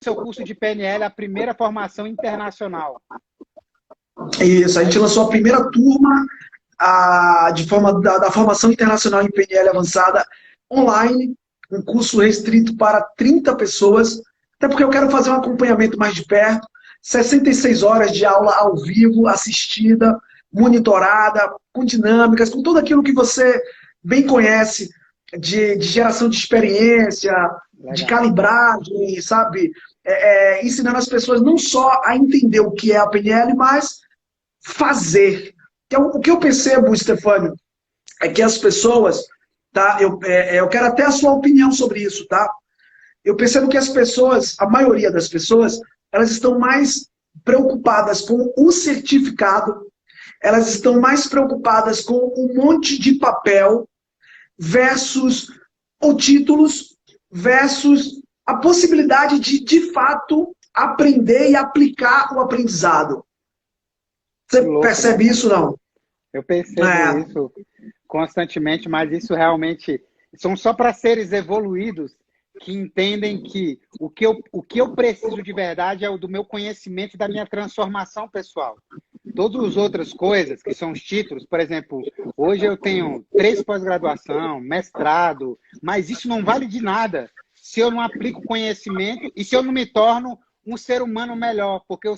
seu curso de PNL, a primeira formação internacional. Isso, a gente lançou a primeira turma da formação internacional em PNL avançada online, um curso restrito para 30 pessoas, até porque eu quero fazer um acompanhamento mais de perto, 66 horas de aula ao vivo, assistida, monitorada, com dinâmicas, com tudo aquilo que você bem conhece, de geração de experiência, Legal. de calibragem, sabe? Ensinando as pessoas não só a entender o que é a PNL, mas fazer. Então, o que eu percebo, Stefânio, é que as pessoas, tá? Eu quero até a sua opinião sobre isso, tá? Eu percebo que as pessoas, a maioria das pessoas, elas estão mais preocupadas com o certificado, elas estão mais preocupadas com um monte de papel versus ou títulos versus a possibilidade de fato, aprender e aplicar o aprendizado. Você Louco, percebe né? isso, não? Eu percebo isso constantemente, mas isso realmente são só para seres evoluídos que entendem que o que eu preciso de verdade é o do meu conhecimento e da minha transformação pessoal. Todas as outras coisas, que são os títulos, por exemplo, hoje eu tenho 3 pós-graduação, mestrado, mas isso não vale de nada se eu não aplico conhecimento e se eu não me torno um ser humano melhor, porque eu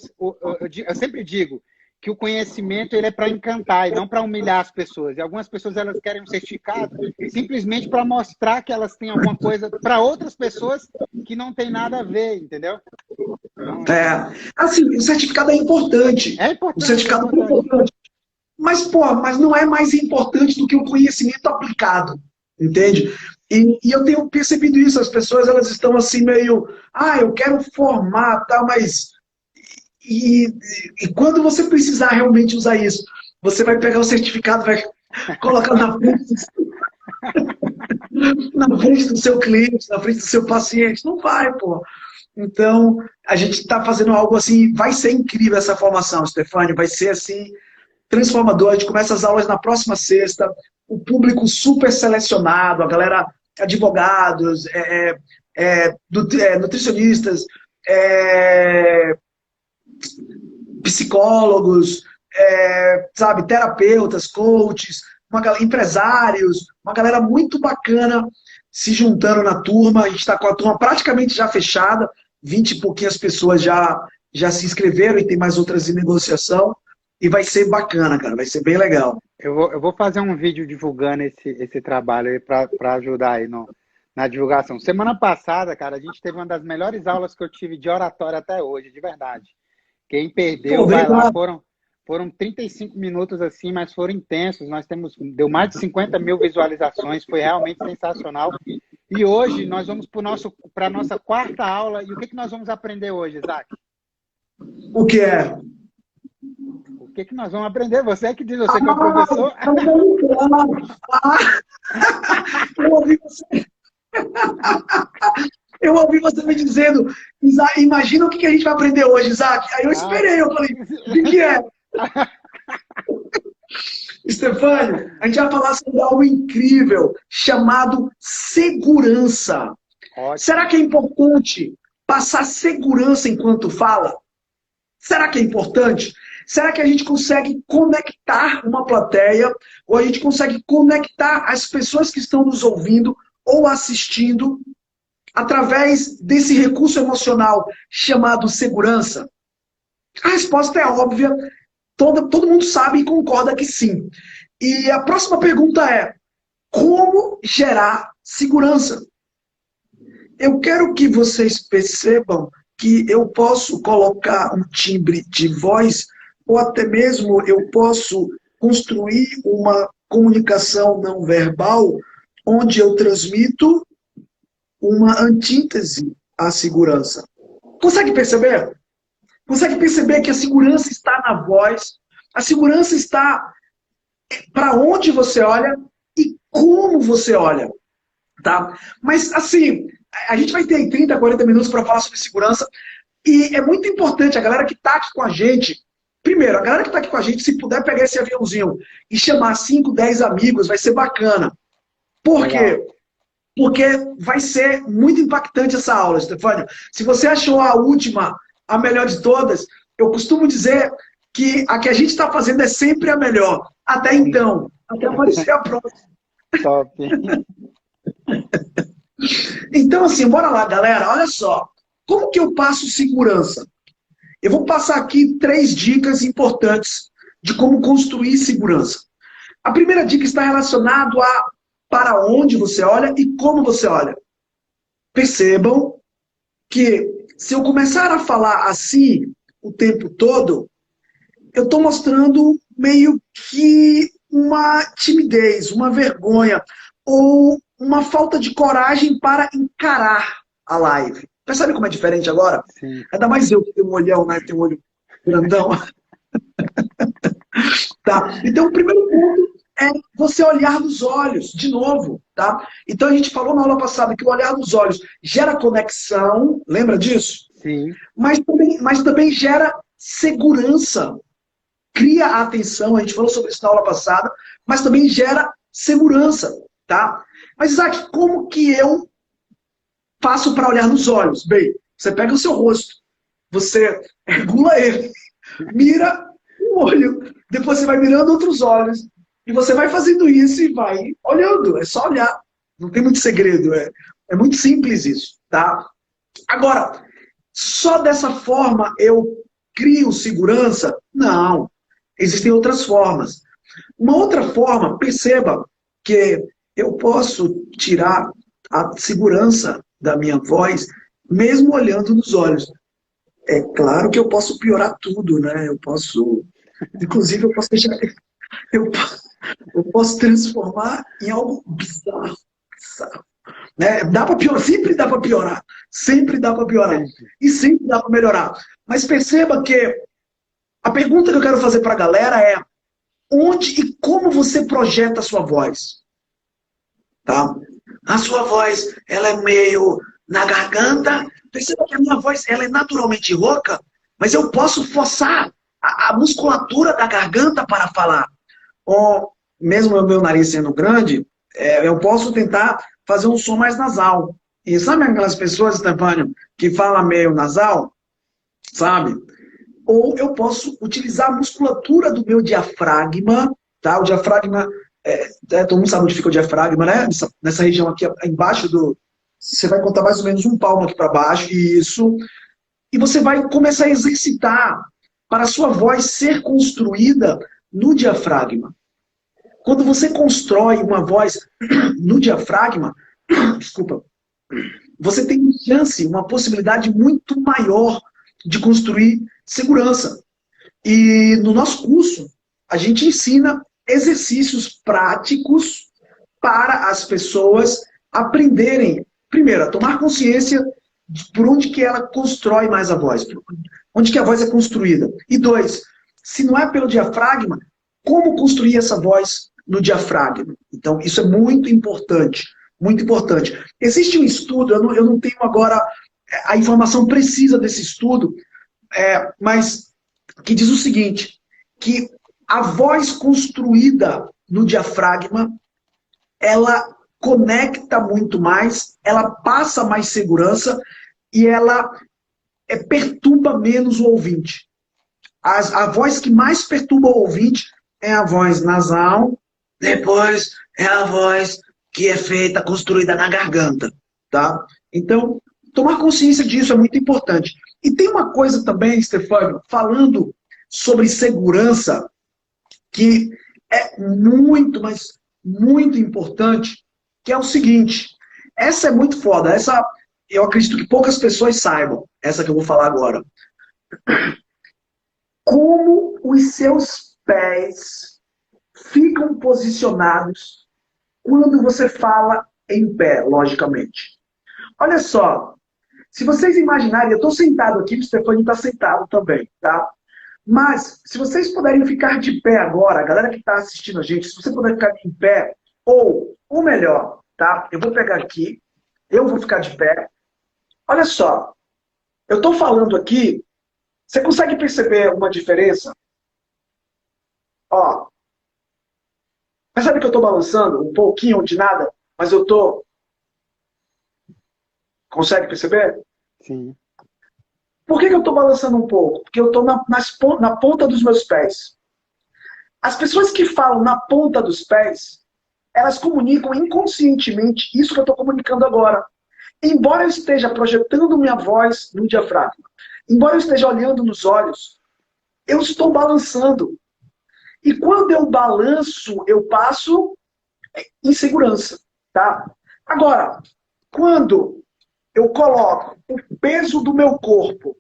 sempre digo que o conhecimento ele é para encantar e não para humilhar as pessoas. E algumas pessoas elas querem um certificado simplesmente para mostrar que elas têm alguma coisa para outras pessoas que não tem nada a ver, entendeu? Assim, o certificado é importante. É importante, O certificado é importante. Mas, pô, mas não é mais importante do que o conhecimento aplicado, entende? E eu tenho percebido isso, as pessoas elas estão assim meio, eu quero formar, tá, mas... E quando você precisar realmente usar isso, você vai pegar o certificado, vai colocar na frente do seu cliente, na frente do seu paciente. Não vai, pô. Então, a gente está fazendo algo assim, vai ser incrível essa formação, Stefânio, vai ser assim, transformador. A gente começa as aulas na próxima sexta, o público super selecionado, a galera, advogados, nutricionistas, psicólogos, sabe, terapeutas, coaches, empresários, uma galera muito bacana se juntando na turma. A gente está com a turma praticamente já fechada, 20 e pouquinhas pessoas já se inscreveram e tem mais outras em negociação. E vai ser bacana, cara, vai ser bem legal. Eu vou fazer um vídeo divulgando esse trabalho aí para ajudar aí na divulgação. Semana passada, cara, a gente teve uma das melhores aulas que eu tive de oratória até hoje, de verdade. Quem perdeu, vai lá, foram 35 minutos assim, mas foram intensos. Deu mais de 50 mil visualizações, foi realmente sensacional. E hoje nós vamos para a nossa 4ª aula. E o que nós vamos aprender hoje, Isaac? O que é? O que nós vamos aprender? Você é que diz, você que é o professor. Eu ouvi você. Eu ouvi você me dizendo, imagina o que a gente vai aprender hoje, Isaac. Aí eu esperei, eu falei, o que é? Stefânio, a gente vai falar sobre algo incrível, chamado segurança. Ótimo. Será que é importante passar segurança enquanto fala? Será que é importante? Será que a gente consegue conectar uma plateia, ou a gente consegue conectar as pessoas que estão nos ouvindo ou assistindo através desse recurso emocional chamado segurança? A resposta é óbvia, todo mundo sabe e concorda que sim. E a próxima pergunta é, como gerar segurança? Eu quero que vocês percebam que eu posso colocar um timbre de voz, ou até mesmo eu posso construir uma comunicação não verbal, onde eu transmito uma antítese à segurança. Consegue perceber? Consegue perceber que a segurança está na voz, a segurança está para onde você olha e como você olha, tá? Mas, assim, a gente vai ter 30, 40 minutos para falar sobre segurança e é muito importante a galera que está aqui com a gente, primeiro, a galera que está aqui com a gente, se puder pegar esse aviãozinho e chamar 5, 10 amigos, vai ser bacana. Por quê? porque vai ser muito impactante essa aula, Stefânio. Se você achou a última a melhor de todas, eu costumo dizer que a que a gente está fazendo é sempre a melhor. Até então, até aparecer a próxima. Top. Então, assim, bora lá, galera. Olha só. Como que eu passo segurança? Eu vou passar aqui 3 dicas importantes de como construir segurança. A primeira dica está relacionada a para onde você olha e como você olha. Percebam que se eu começar a falar assim o tempo todo, eu estou mostrando meio que uma timidez, uma vergonha, ou uma falta de coragem para encarar a live. Percebe como é diferente agora? Sim. Ainda mais eu que tenho um olhão, né? Tenho um olho grandão. Tá? Então, o primeiro ponto é você olhar nos olhos, de novo. Tá? Então, a gente falou na aula passada que o olhar nos olhos gera conexão, lembra disso? Sim. Mas também gera segurança. Cria a atenção, a gente falou sobre isso na aula passada, mas também gera segurança. Tá? Mas, Isaac, como que eu faço para olhar nos olhos? Bem, você pega o seu rosto, você regula ele, mira um olho, depois você vai mirando outros olhos, e você vai fazendo isso e vai olhando. É só olhar. Não tem muito segredo. É muito simples isso. Tá? Agora, só dessa forma eu crio segurança? Não. Existem outras formas. Uma outra forma, perceba que eu posso tirar a segurança da minha voz, mesmo olhando nos olhos. É claro que eu posso piorar tudo, né? Eu posso, inclusive, eu posso deixar, eu, eu posso transformar em algo bizarro, bizarro. Né? Dá para piorar, sempre dá para piorar, sempre dá para piorar e sempre dá para melhorar. Mas perceba que a pergunta que eu quero fazer para a galera é: onde e como você projeta a sua voz? Tá? A sua voz, ela é meio na garganta. Perceba que a minha voz, ela é naturalmente rouca, mas eu posso forçar a musculatura da garganta para falar. Ou, mesmo o meu nariz sendo grande, eu posso tentar fazer um som mais nasal. E sabe aquelas pessoas, Stefânio, que falam meio nasal? Sabe? Ou eu posso utilizar a musculatura do meu diafragma, tá? O diafragma, todo mundo sabe onde fica o diafragma, né? Nessa região aqui, embaixo do... Você vai contar mais ou menos um palmo aqui para baixo, isso. E você vai começar a exercitar para a sua voz ser construída no diafragma. Quando você constrói uma voz no diafragma, desculpa, você tem uma chance, uma possibilidade muito maior de construir segurança. E no nosso curso, a gente ensina exercícios práticos para as pessoas aprenderem, primeiro, a tomar consciência de por onde que ela constrói mais a voz, onde que a voz é construída. E 2, se não é pelo diafragma, como construir essa voz no diafragma? Então, isso é muito importante, muito importante. Existe um estudo, eu não tenho agora a informação precisa desse estudo, mas que diz o seguinte, que a voz construída no diafragma, ela conecta muito mais, ela passa mais segurança e ela perturba menos o ouvinte. A voz que mais perturba o ouvinte é a voz nasal, depois é a voz que é feita, construída na garganta. Tá? Então, tomar consciência disso é muito importante. E tem uma coisa também, Stefânio, falando sobre segurança, que é muito, mas muito importante, que é o seguinte, essa é muito foda, essa eu acredito que poucas pessoas saibam, essa que eu vou falar agora. Como os seus pés ficam posicionados quando você fala em pé, logicamente. Olha só, se vocês imaginarem, eu estou sentado aqui, o Stefânio está sentado também, tá? Mas, se vocês puderem ficar de pé agora, a galera que está assistindo a gente, se você puder ficar em pé, ou melhor, tá? Eu vou pegar aqui, eu vou ficar de pé. Olha só, eu estou falando aqui, você consegue perceber uma diferença? Ó, percebe que eu estou balançando um pouquinho de nada, mas eu estou Consegue perceber? Sim. Por que eu estou balançando um pouco? Porque eu estou na ponta dos meus pés. As pessoas que falam na ponta dos pés, elas comunicam inconscientemente isso que eu estou comunicando agora. Embora eu esteja projetando minha voz no diafragma, embora eu esteja olhando nos olhos, eu estou balançando. E quando eu balanço, eu passo insegurança, tá? Agora, quando eu coloco o peso do meu corpo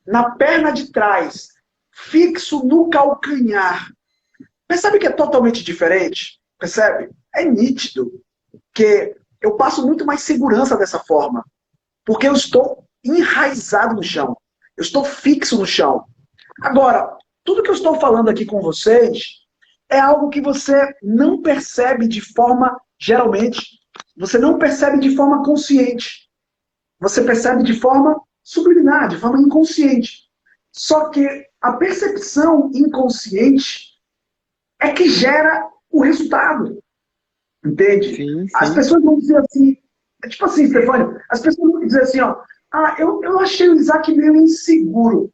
na perna de trás, fixo no calcanhar, percebe que é totalmente diferente? Percebe? É nítido que eu passo muito mais segurança dessa forma, porque eu estou enraizado no chão, eu estou fixo no chão. Agora, tudo que eu estou falando aqui com vocês é algo que você não percebe de forma, geralmente, você não percebe de forma consciente. Você percebe de forma subliminar, de forma inconsciente. Só que a percepção inconsciente é que gera o resultado. Entende? Sim, sim. As pessoas vão dizer assim, é tipo assim, Stefânio, as pessoas vão dizer assim, ó, eu achei o Isaac meio inseguro.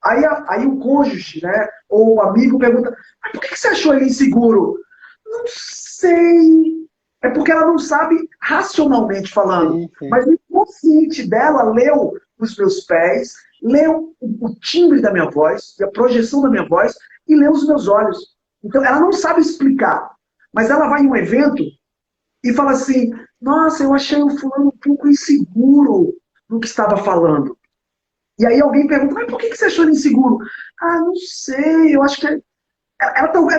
Aí o cônjuge, né, ou o amigo pergunta, mas por que você achou ele inseguro? Não sei. É porque ela não sabe racionalmente falando. Sim, sim. Mas o inconsciente dela leu os meus pés, leu o timbre da minha voz, a projeção da minha voz, e leu os meus olhos. Então ela não sabe explicar. Mas ela vai em um evento e fala assim, nossa, eu achei o fulano um pouco inseguro no que estava falando. E aí alguém pergunta, mas por que você achou ele inseguro? Ah, não sei, eu acho que...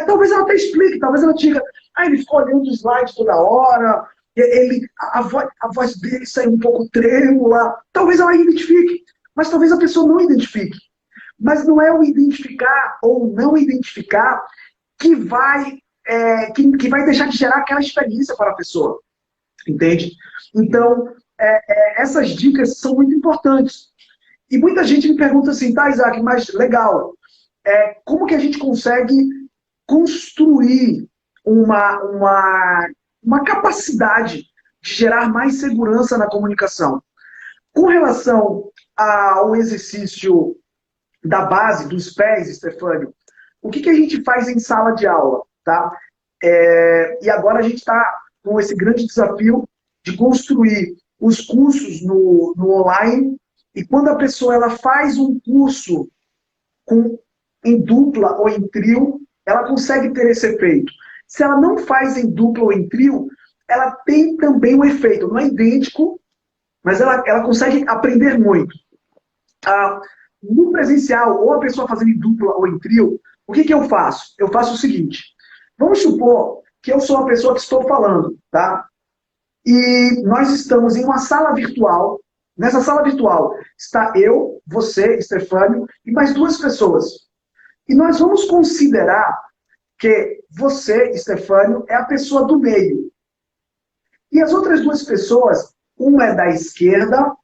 talvez ela até explique, talvez ela diga, ele ficou olhando os slides toda hora, a voz dele saiu um pouco trêmula. Talvez ela identifique, mas talvez a pessoa não identifique. Mas não é o identificar ou não identificar que vai deixar de gerar aquela experiência para a pessoa. Entende? Então, essas dicas são muito importantes. E muita gente me pergunta assim, tá, Isaac, mas legal, como que a gente consegue construir uma capacidade de gerar mais segurança na comunicação? Com relação ao exercício da base, dos pés, Stefânio, o que a gente faz em sala de aula? Tá? E agora a gente está com esse grande desafio de construir os cursos no online. E quando a pessoa ela faz um curso em dupla ou em trio, ela consegue ter esse efeito. Se ela não faz em dupla ou em trio, ela tem também um efeito. Não é idêntico, mas ela consegue aprender muito. No presencial, ou a pessoa fazendo em dupla ou em trio, o que eu faço? Eu faço o seguinte. Vamos supor que eu sou a pessoa que estou falando, tá? E nós estamos em uma sala virtual. Nessa sala virtual está eu, você, Stefânio, e mais duas pessoas. E nós vamos considerar que você, Stefânio, é a pessoa do meio. E as outras duas pessoas, uma é da esquerda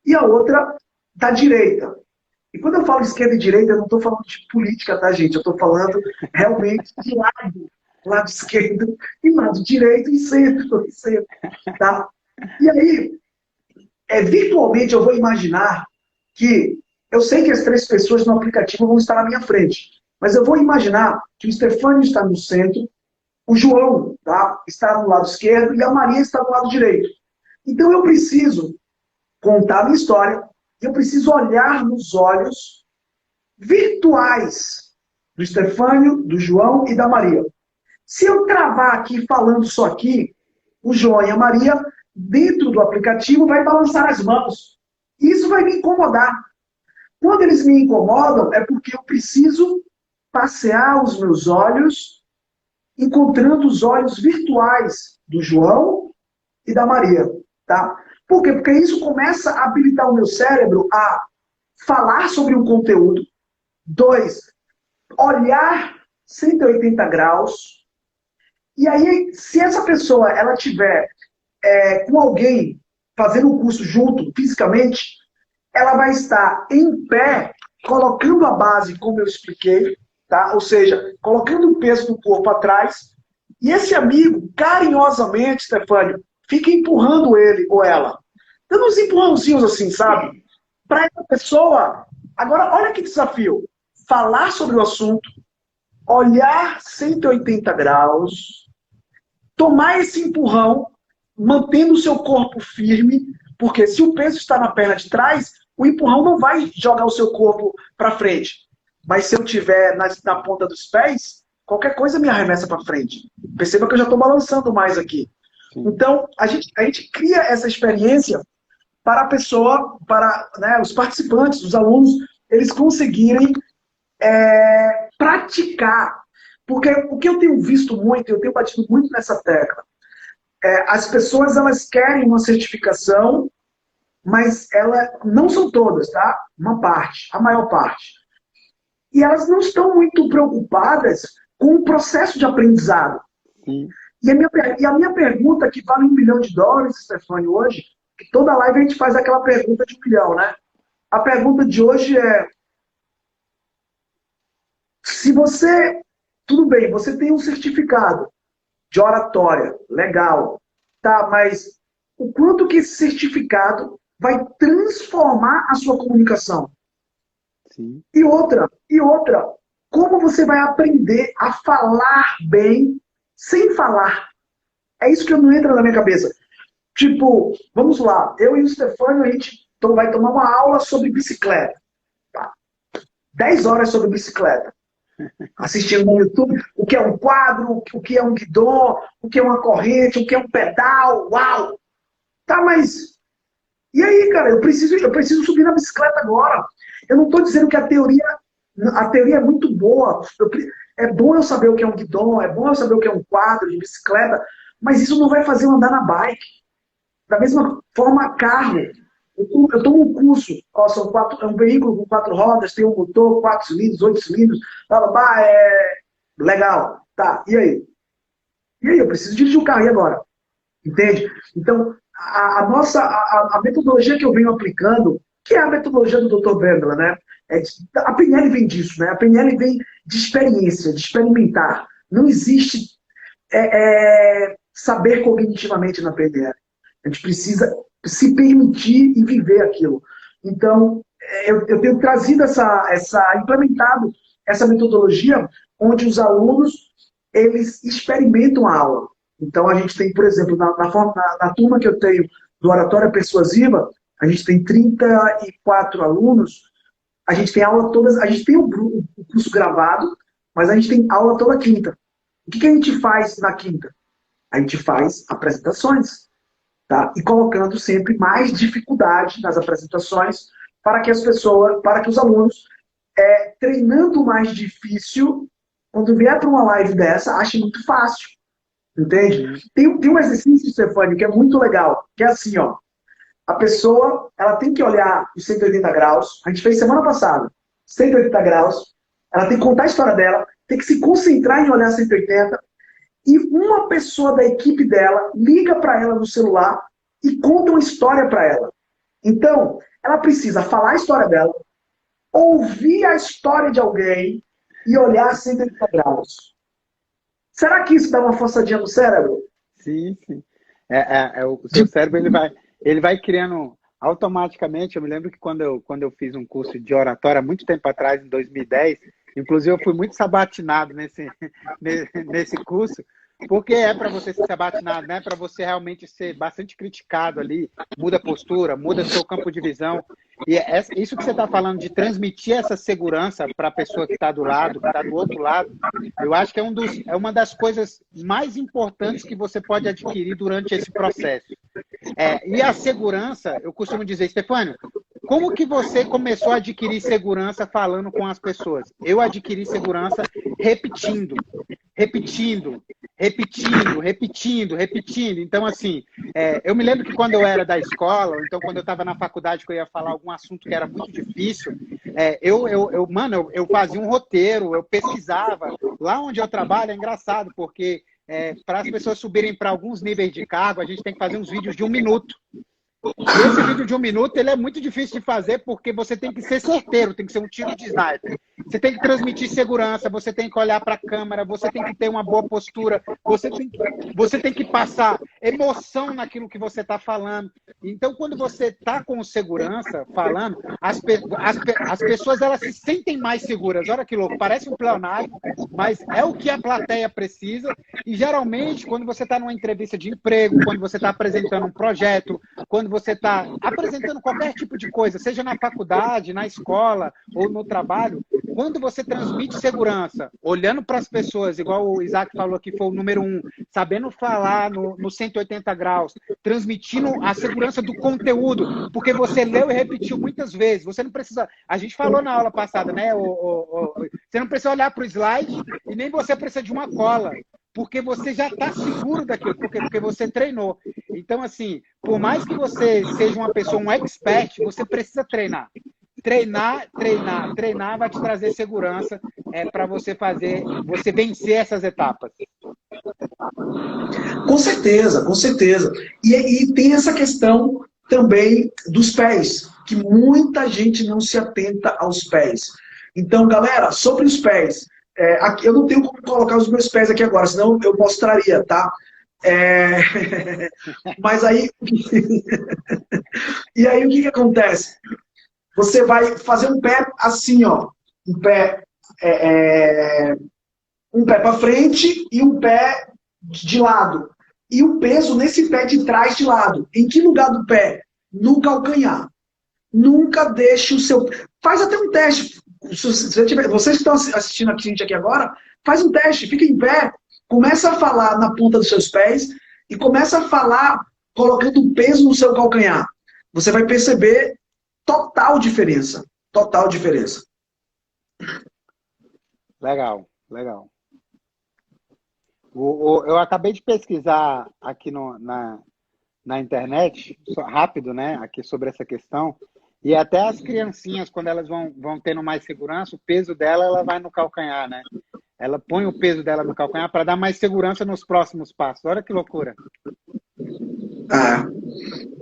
e a outra da direita. E quando eu falo esquerda e direita, eu não estou falando de política, tá, gente? Eu estou falando realmente de lado esquerdo e lado direito e centro, tá? E aí, virtualmente eu vou imaginar que, eu sei que as três pessoas no aplicativo vão estar na minha frente, mas eu vou imaginar que o Stefânio está no centro, o João, tá, está no lado esquerdo e a Maria está no lado direito. Então eu preciso contar a minha história, eu preciso olhar nos olhos virtuais do Stefânio, do João e da Maria. Se eu travar aqui falando só aqui, o João e a Maria, dentro do aplicativo, vai balançar as mãos. Isso vai me incomodar. Quando eles me incomodam, é porque eu preciso passear os meus olhos, encontrando os olhos virtuais do João e da Maria. Tá? Por quê? Porque isso começa a habilitar o meu cérebro a falar sobre um conteúdo. 2, olhar 180 graus. E aí, se essa pessoa ela tiver com alguém fazendo um curso junto, fisicamente, ela vai estar em pé, colocando a base, como eu expliquei, tá? Ou seja, colocando o peso do corpo atrás, e esse amigo, carinhosamente, Stefânio, fica empurrando ele ou ela. dando uns empurrãozinhos assim, sabe? Para essa pessoa. Agora, olha que desafio. Falar sobre o assunto, olhar 180 graus, tomar esse empurrão, mantendo o seu corpo firme, porque se o peso está na perna de trás, o empurrão não vai jogar o seu corpo para frente. Mas se eu estiver na ponta dos pés, qualquer coisa me arremessa para frente. Perceba que eu já estou balançando mais aqui. Então, a gente cria essa experiência para a pessoa, para, né, os participantes, os alunos, eles conseguirem praticar. Porque o que eu tenho visto muito, eu tenho batido muito nessa tecla, as pessoas, elas querem uma certificação, mas não são todas, tá? Uma parte, a maior parte. E elas não estão muito preocupadas com o processo de aprendizado. Sim. E a minha pergunta, que vale $1 milhão, Stefani, hoje, que toda live a gente faz aquela pergunta de $1 milhão, né? A pergunta de hoje é: se você, tudo bem, você tem um certificado de oratória, legal, tá? Mas o quanto que esse certificado vai transformar a sua comunicação? Sim. E outra, como você vai aprender a falar bem sem falar? É isso que não entra na minha cabeça. Tipo, vamos lá, eu e o Stefano, a gente vai tomar uma aula sobre bicicleta. Tá? 10 horas sobre bicicleta. Assistindo no YouTube o que é um quadro, o que é um guidão, o que é uma corrente, o que é um pedal, uau! Tá, mas... E aí, cara, eu preciso subir na bicicleta agora. Eu não estou dizendo que a teoria é muito boa. É bom eu saber o que é um guidão, é bom eu saber o que é um quadro de bicicleta, mas isso não vai fazer eu andar na bike. Da mesma forma, carro. Eu tomo um curso, é um veículo com 4 rodas, tem um motor, 4 cilindros, 8 cilindros, legal, tá, e aí? E aí, eu preciso dirigir o carro, e agora? Entende? Então, a metodologia que eu venho aplicando, que é a metodologia do Dr. Bendler, né? A PNL vem disso, né? A PNL vem de experiência, de experimentar. Não existe saber cognitivamente na PNL. A gente precisa se permitir e viver aquilo. Então, eu tenho trazido implementado essa metodologia onde os alunos, eles experimentam a aula. Então, a gente tem, por exemplo, na turma que eu tenho do Oratória Persuasiva, a gente tem 34 alunos, a gente tem aula todas, a gente tem o curso gravado, mas a gente tem aula toda quinta. O que a gente faz na quinta? A gente faz apresentações. Tá? E colocando sempre mais dificuldade nas apresentações para que os alunos, treinando mais difícil, quando vier para uma live dessa, achem muito fácil. Entende? Tem um exercício, Stefani, que é muito legal, que é assim, ó. A pessoa, ela tem que olhar os 180 graus, a gente fez semana passada, 180 graus, ela tem que contar a história dela, tem que se concentrar em olhar 180, e uma pessoa da equipe dela liga para ela no celular e conta uma história para ela. Então, ela precisa falar a história dela, ouvir a história de alguém e olhar 180 graus. Será que isso dá uma forçadinha no cérebro? Sim, sim. O seu cérebro ele vai criando automaticamente. Eu me lembro que quando eu fiz um curso de oratória, há muito tempo atrás, em 2010, inclusive eu fui muito sabatinado nesse curso, porque é para você ser sabatinado, né? Para você realmente ser bastante criticado ali, muda a postura, muda seu campo de visão. E isso que você está falando de transmitir essa segurança para a pessoa que está do lado, que está do outro lado, eu acho que é uma das coisas mais importantes que você pode adquirir durante esse processo. E a segurança, eu costumo dizer, Stefânio, como que você começou a adquirir segurança falando com as pessoas? Eu adquiri segurança repetindo. Então, assim, eu me lembro que quando eu era da escola, ou então quando eu estava na faculdade, que eu ia falar algum assunto que era muito difícil, eu fazia um roteiro, eu pesquisava. Lá onde eu trabalho é engraçado, porque para as pessoas subirem para alguns níveis de cargo, a gente tem que fazer uns vídeos de 1 minuto. E esse vídeo de 1 minuto, ele é muito difícil de fazer porque você tem que ser certeiro, tem que ser um tiro de sniper. Você tem que transmitir segurança, você tem que olhar para a câmera, você tem que ter uma boa postura, você tem que passar emoção naquilo que você está falando. Então, quando você está com segurança falando, as pessoas elas se sentem mais seguras. Olha que louco, parece um pleonasmo, mas é o que a plateia precisa. E geralmente, quando você está numa entrevista de emprego, quando você está apresentando um projeto, quando você está apresentando qualquer tipo de coisa, seja na faculdade, na escola ou no trabalho, quando você transmite segurança, olhando para as pessoas, igual o Isaac falou que foi o número 1, sabendo falar no 180 graus, transmitindo a segurança do conteúdo, porque você leu e repetiu muitas vezes. Você não precisa... A gente falou na aula passada, né? Você não precisa olhar para o slide e nem você precisa de uma cola, porque você já está seguro daquilo, porque você treinou. Então, assim, por mais que você seja uma pessoa, um expert, você precisa treinar. Treinar vai te trazer segurança para você vencer essas etapas. Com certeza, com certeza. E tem essa questão também dos pés, que muita gente não se atenta aos pés. Então, galera, sobre os pés, aqui, eu não tenho como colocar os meus pés aqui agora, senão eu mostraria, tá? Mas aí... E aí, o que acontece? Você vai fazer um pé assim, ó. Um pé para frente e um pé de lado. E o peso nesse pé de trás de lado. Em que lugar do pé? No calcanhar. Nunca deixe o seu... Faz até um teste. Vocês que estão assistindo a gente aqui agora, faz um teste, fica em pé, começa a falar na ponta dos seus pés e começa a falar colocando peso no seu calcanhar. Você vai perceber total diferença. Total diferença. Legal, legal. Eu acabei de pesquisar aqui na internet, rápido, né, aqui sobre essa questão, e até as criancinhas, quando elas vão tendo mais segurança, o peso dela, ela vai no calcanhar, né? Ela põe o peso dela no calcanhar para dar mais segurança nos próximos passos. Olha que loucura.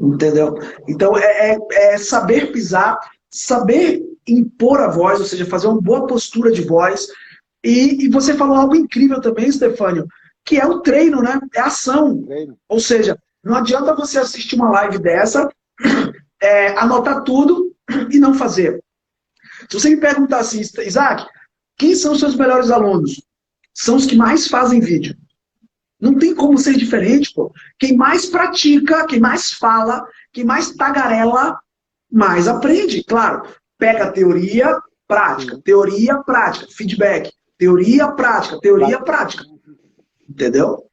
Entendeu? Então, é saber pisar, saber impor a voz, ou seja, fazer uma boa postura de voz. E você falou algo incrível também, Stefânio, que é o treino, né? É a ação. Treino. Ou seja, não adianta você assistir uma live dessa, anotar tudo e não fazer. Se você me perguntar assim, Isaac, quem são os seus melhores alunos? São os que mais fazem vídeo. Não tem como ser diferente, pô. Quem mais pratica, quem mais fala, quem mais tagarela, mais aprende. Claro, pega a teoria, prática. Teoria, prática. Feedback. Teoria, prática. Teoria, prática. Entendeu?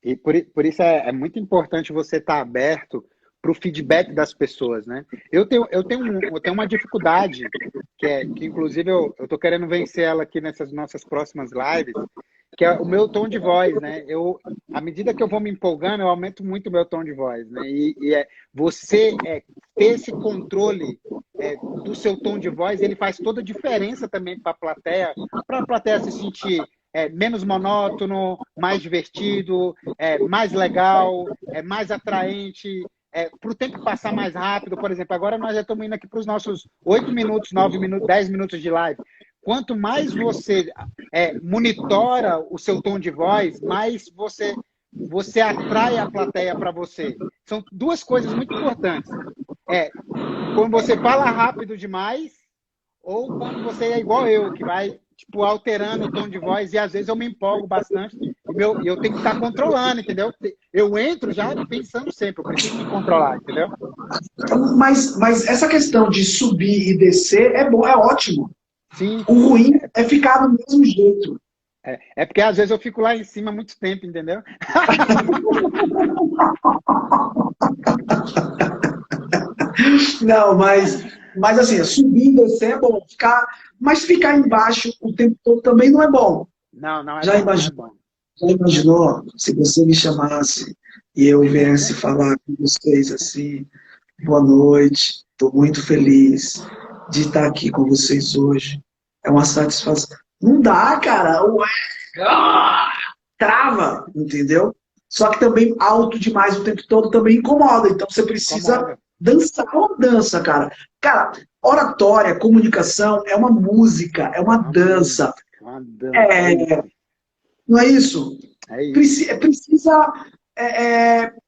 E por isso é muito importante você estar aberto para o feedback das pessoas, né? Eu tenho uma dificuldade, que inclusive eu estou querendo vencer ela aqui nessas nossas próximas lives, que é o meu tom de voz, né? À medida que eu vou me empolgando, eu aumento muito o meu tom de voz, né? Você ter esse controle do seu tom de voz, ele faz toda a diferença também para a plateia se sentir menos monótono, mais divertido, mais legal, mais atraente, para o tempo passar mais rápido. Por exemplo, agora nós já estamos indo aqui para os nossos 8 minutos, 9 minutos, 10 minutos de live. Quanto mais você monitora o seu tom de voz, mais você atrai a plateia para você. São duas coisas muito importantes. Quando você fala rápido demais, ou quando você é igual eu, que vai alterando o tom de voz, e às vezes eu me empolgo bastante, e eu tenho que estar controlando, entendeu? Eu entro já pensando sempre, eu preciso me controlar, entendeu? Mas essa questão de subir e descer é bom, é ótimo. Sim. O ruim é ficar do mesmo jeito. É porque às vezes eu fico lá em cima muito tempo, entendeu? Não, mas assim, subir e descer é bom. Mas ficar embaixo o tempo todo também não é bom. Não é já bom. Já imaginou se você me chamasse e eu viesse falar com vocês assim, boa noite, estou muito feliz de estar aqui com vocês hoje. É uma satisfação. Não dá, cara. Trava, entendeu? Só que também alto demais o tempo todo também incomoda. Então você precisa Dançar é uma dança, cara. Cara, oratória, comunicação é uma música, é uma dança. Uma dança. É, não é isso? É isso.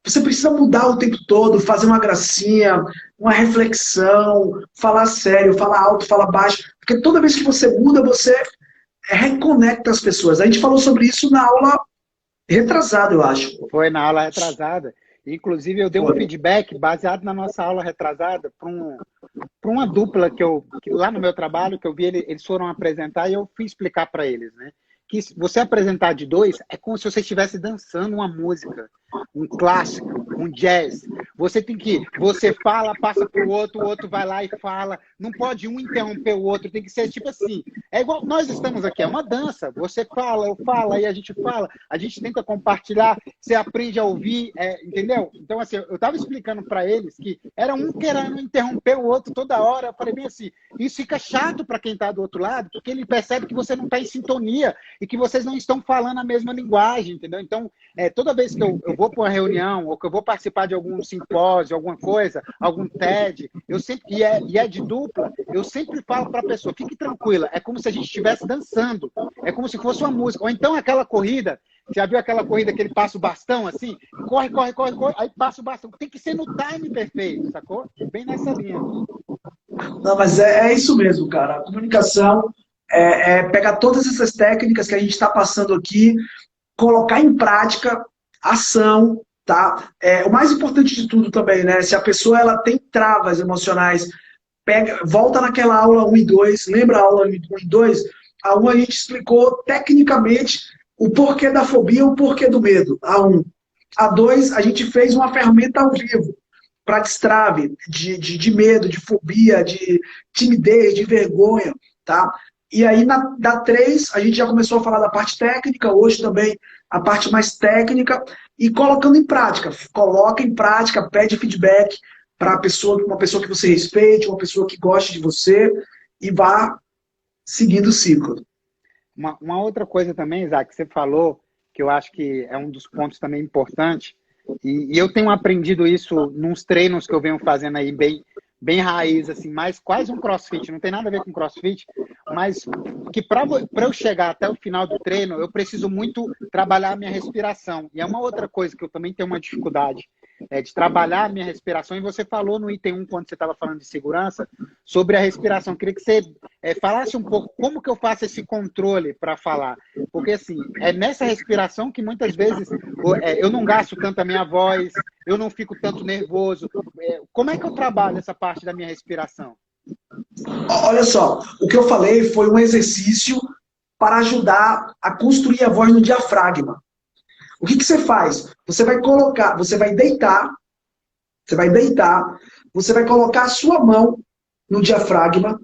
Você precisa mudar o tempo todo, fazer uma gracinha, uma reflexão, falar sério, falar alto, falar baixo. Porque toda vez que você muda, você reconecta as pessoas. A gente falou sobre isso na aula retrasada, eu acho. Foi na aula retrasada. Inclusive, eu dei um feedback baseado na nossa aula retrasada para uma dupla que lá no meu trabalho, que eu vi eles foram apresentar e eu fui explicar para eles, né? Que você apresentar de dois é como se você estivesse dançando uma música, um clássico, um jazz. Você fala, passa para o outro vai lá e fala. Não pode um interromper o outro, tem que ser tipo assim. É igual nós estamos aqui, é uma dança. Você fala, eu falo, aí a gente fala, a gente tenta compartilhar, você aprende a ouvir, entendeu? Então, assim, eu estava explicando para eles que era um querendo interromper o outro toda hora. Eu falei bem assim, isso fica chato para quem está do outro lado, porque ele percebe que você não está em sintonia e que vocês não estão falando a mesma linguagem, entendeu? Então, toda vez que eu vou para uma reunião ou que eu vou participar de algum simpósio, alguma coisa, algum TED, eu sempre, e é de dupla, eu sempre falo para a pessoa, fique tranquila, é como se a gente estivesse dançando, é como se fosse uma música. Ou então aquela corrida, você já viu aquela corrida que ele passa o bastão assim? Corre, aí passa o bastão. Tem que ser no time perfeito, sacou? Bem nessa linha. Não, mas é isso mesmo, cara. A comunicação pegar todas essas técnicas que a gente está passando aqui, colocar em prática, ação, tá? O mais importante de tudo também, né? Se a pessoa ela tem travas emocionais, volta naquela aula 1 e 2, lembra a aula 1 e 2? A 1 a gente explicou tecnicamente o porquê da fobia, o porquê do medo, a 1. A 2, a gente fez uma ferramenta ao vivo para destrave de medo, de fobia, de timidez, de vergonha, tá? E aí, da 3, a gente já começou a falar da parte técnica, hoje também a parte mais técnica, e colocando em prática. Coloca em prática, pede feedback para uma pessoa que você respeite, uma pessoa que goste de você, e vá seguindo o ciclo. Uma outra coisa também, Isaac, que você falou, que eu acho que é um dos pontos também importantes, e eu tenho aprendido isso nos treinos que eu venho fazendo aí bem raiz, assim, mais quase um crossfit, não tem nada a ver com crossfit, mas que para eu chegar até o final do treino, eu preciso muito trabalhar a minha respiração. E é uma outra coisa que eu também tenho uma dificuldade, de trabalhar a minha respiração. E você falou no item 1, quando você estava falando de segurança, sobre a respiração. Eu queria que você falasse um pouco como que eu faço esse controle para falar. Porque, assim, é nessa respiração que muitas vezes eu não gasto tanto a minha voz, eu não fico tanto nervoso. Como é que eu trabalho essa parte da minha respiração? Olha só, o que eu falei foi um exercício para ajudar a construir a voz no diafragma. O que você faz? Você vai deitar, você vai colocar a sua mão no diafragma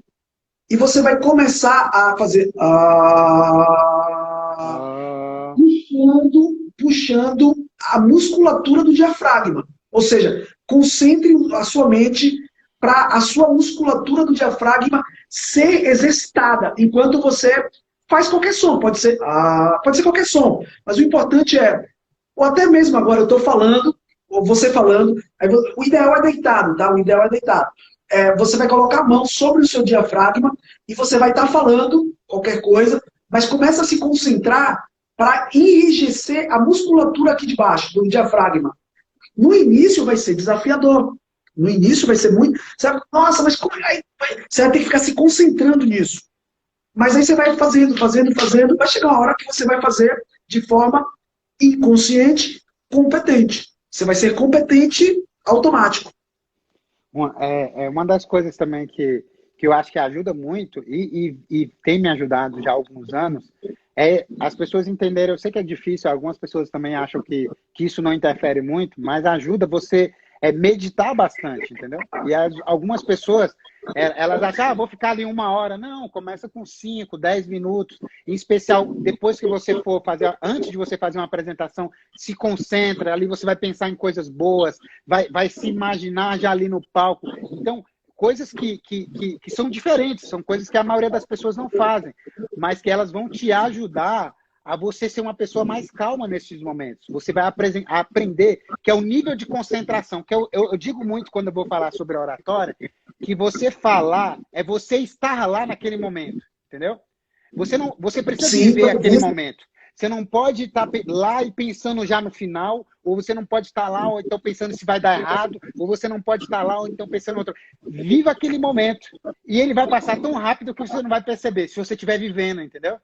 e você vai começar a fazer puxando a musculatura do diafragma. Ou seja, concentre a sua mente para a sua musculatura do diafragma ser exercitada, enquanto você faz qualquer som. Pode ser qualquer som, mas o importante ou até mesmo agora eu estou falando, ou você falando, o ideal é deitado, tá? O ideal é deitado. Você vai colocar a mão sobre o seu diafragma e você vai estar falando qualquer coisa, mas começa a se concentrar para enrijecer a musculatura aqui de baixo, do diafragma. No início vai ser desafiador. No início vai ser muito... Nossa, mas como é? Você vai ter que ficar se concentrando nisso. Mas aí você vai fazendo. Vai chegar uma hora que você vai fazer de forma inconsciente, competente. Você vai ser competente automático. Uma das coisas também que eu acho que ajuda muito e tem me ajudado já há alguns anos as pessoas entenderem. Eu sei que é difícil, algumas pessoas também acham que isso não interfere muito, mas ajuda você meditar bastante, entendeu? E algumas pessoas, elas acham, vou ficar ali 1 hora. Não, começa com 5, 10 minutos. Em especial, depois que você for fazer, antes de você fazer uma apresentação, se concentra, ali você vai pensar em coisas boas, vai se imaginar já ali no palco. Então, coisas que são diferentes, são coisas que a maioria das pessoas não fazem, mas que elas vão te ajudar a você ser uma pessoa mais calma nesses momentos. Você vai aprender que é o nível de concentração, que eu digo muito quando eu vou falar sobre a oratória, que você falar é você estar lá naquele momento, entendeu? Você precisa viver aquele momento. Você não pode estar lá e pensando já no final, ou você não pode estar lá, ou então pensando se vai dar errado, ou você não pode estar lá, ou então pensando em outro. Viva aquele momento. E ele vai passar tão rápido que você não vai perceber, se você estiver vivendo, entendeu?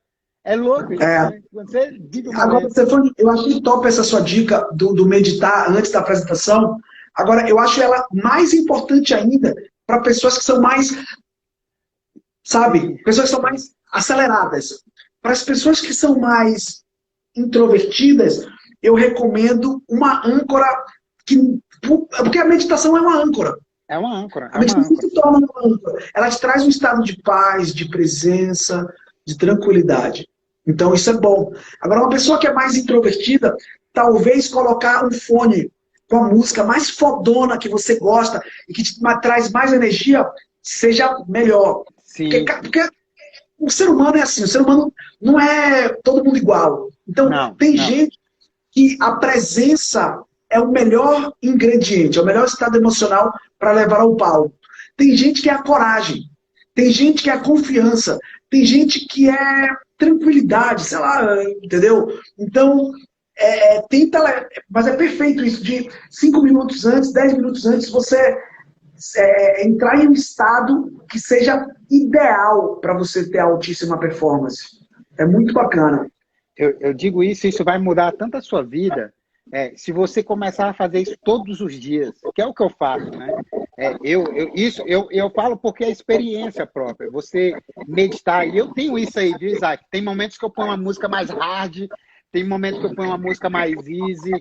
É louco isso, né? Você vive o momento. Agora, Stefano, eu achei top essa sua dica do meditar antes da apresentação. Agora, eu acho ela mais importante ainda para pessoas que são mais, sabe, pessoas que são mais aceleradas. Para as pessoas que são mais introvertidas, eu recomendo uma âncora porque a meditação é uma âncora. É uma âncora. A meditação se torna uma âncora. Ela te traz um estado de paz, de presença, de tranquilidade. Então isso é bom. Agora, uma pessoa que é mais introvertida, talvez colocar um fone com a música mais fodona que você gosta e que te traz mais energia, seja melhor. Sim. Porque o ser humano é assim, o ser humano não é todo mundo igual. Então, tem gente que a presença é o melhor ingrediente, é o melhor estado emocional para levar ao palco. Tem gente que é a coragem, tem gente que é a confiança, tem gente que é tranquilidade, sei lá, entendeu? Então, mas é perfeito isso, de 5 minutos antes, 10 minutos antes, você entrar em um estado que seja ideal para você ter altíssima performance. É muito bacana. Eu digo isso vai mudar tanto a sua vida, se você começar a fazer isso todos os dias, que é o que eu faço, né? Eu falo porque é experiência própria, você meditar, e eu tenho isso aí, viu, Isaac? Tem momentos que eu ponho uma música mais hard, tem momentos que eu ponho uma música mais easy,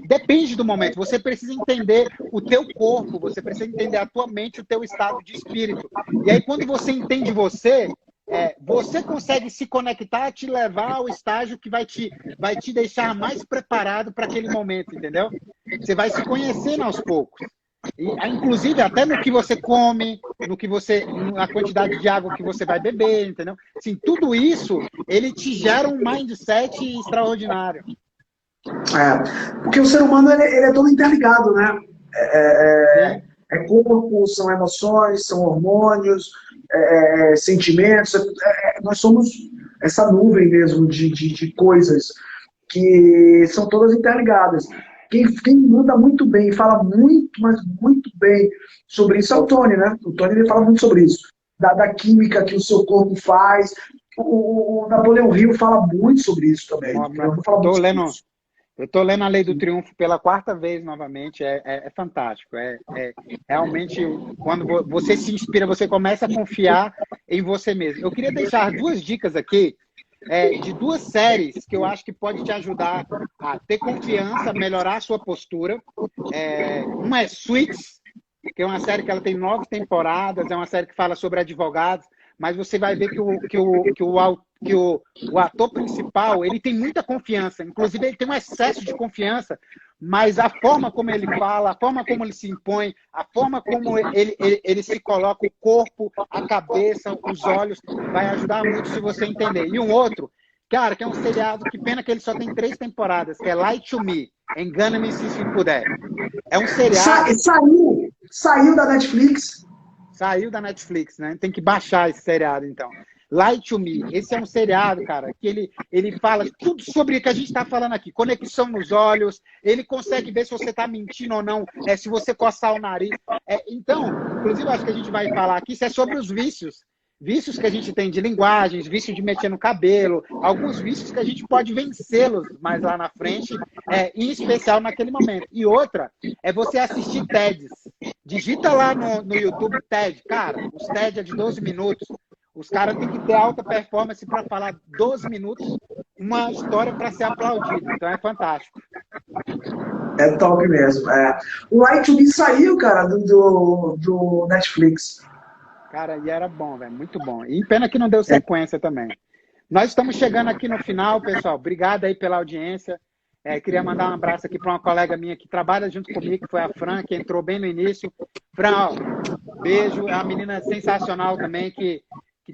depende do momento, você precisa entender o teu corpo, você precisa entender a tua mente, o teu estado de espírito, e aí quando você entende você consegue se conectar, te levar ao estágio que vai te deixar mais preparado para aquele momento, entendeu? Você vai se conhecendo aos poucos. E, inclusive, até no que você come, na quantidade de água que você vai beber, entendeu? Assim, tudo isso, ele te gera um mindset extraordinário. Porque o ser humano, ele é todo interligado, né? É corpo, são emoções, são hormônios, sentimentos. Nós somos essa nuvem mesmo de coisas que são todas interligadas. Quem manda muito bem, fala muito, mas muito bem sobre isso é o Tony, né? O Tony ele fala muito sobre isso. Da química que o seu corpo faz. O Napoleão Hill fala muito sobre isso também. Eu estou lendo A Lei do Triunfo pela 4ª vez novamente, é fantástico. Realmente, quando você se inspira, você começa a confiar em você mesmo. Eu queria deixar 2 dicas aqui, de 2 séries que eu acho que pode te ajudar a ter confiança, melhorar a sua postura. Uma é Suits, que é uma série que ela tem 9 temporadas, é uma série que fala sobre advogados, mas você vai ver que o ator principal, ele tem muita confiança, inclusive ele tem um excesso de confiança, mas a forma como ele fala, a forma como ele se impõe, a forma como ele se coloca, o corpo, a cabeça, os olhos, vai ajudar muito se você entender. E um outro, cara, que é um seriado, que pena que ele só tem 3 temporadas, que é Lie to Me, Engana-me se puder. É um seriado... Saiu da Netflix. Saiu da Netflix, né? Tem que baixar esse seriado, então. Lie to Me. Esse é um seriado, cara, que ele fala tudo sobre o que a gente está falando aqui. Conexão nos olhos, ele consegue ver se você está mentindo ou não, se você coçar o nariz. Então, inclusive, acho que a gente vai falar aqui, isso é sobre os vícios. Vícios que a gente tem de linguagens, vício de mexer no cabelo, alguns vícios que a gente pode vencê-los mais lá na frente, em especial naquele momento. E outra é você assistir TEDs. Digita lá no YouTube TED. Cara, os TED é de 12 minutos. Os caras têm que ter alta performance para falar 12 minutos uma história para ser aplaudida. Então é fantástico. É top mesmo. O Light to Me saiu, cara, do Netflix. Cara, e era bom, velho. Muito bom. E pena que não deu sequência também. Nós estamos chegando aqui no final, pessoal. Obrigado aí pela audiência. Queria mandar um abraço aqui para uma colega minha que trabalha junto comigo, que foi a Fran, que entrou bem no início. Fran, beijo. É uma menina sensacional também, que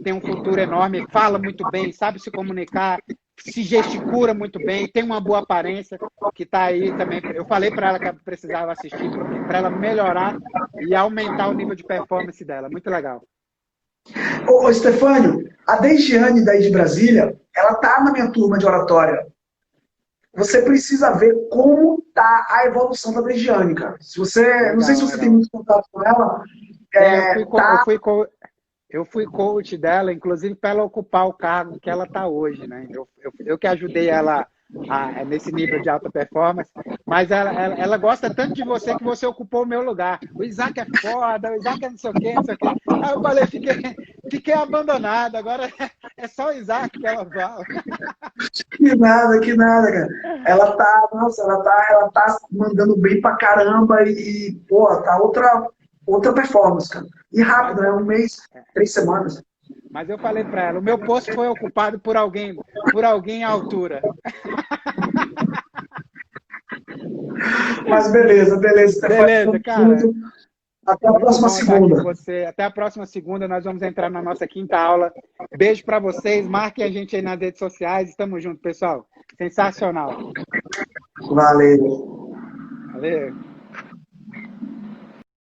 tem um futuro enorme, fala muito bem, sabe se comunicar, se gesticula muito bem, tem uma boa aparência, que está aí também. Eu falei para ela que ela precisava assistir, para ela melhorar e aumentar o nível de performance dela. Muito legal. Ô, Stefânio, a Deigiane daí de Brasília, ela tá na minha turma de oratória. Você precisa ver como tá a evolução da Deigiane, cara. Se você, Legal, não sei se você tem muito contato com ela. Eu fui coach dela, inclusive para ela ocupar o cargo que ela está hoje, né? Eu que ajudei ela nesse nível de alta performance, mas ela gosta tanto de você que você ocupou o meu lugar. O Isaac é foda, o Isaac é não sei o quê, não sei o quê. Aí eu falei, fiquei abandonado, agora é só o Isaac que ela fala. Que nada, cara. Ela tá mandando bem pra caramba pô, tá outra performance, cara. E rápido, é um mês, 3 semanas. Mas eu falei para ela, o meu posto foi ocupado por alguém à altura. Mas beleza. Beleza, cara. Até a próxima segunda. Até a próxima segunda, nós vamos entrar na nossa quinta aula. Beijo para vocês, marquem a gente aí nas redes sociais. Estamos juntos, pessoal. Sensacional. Valeu. Valeu.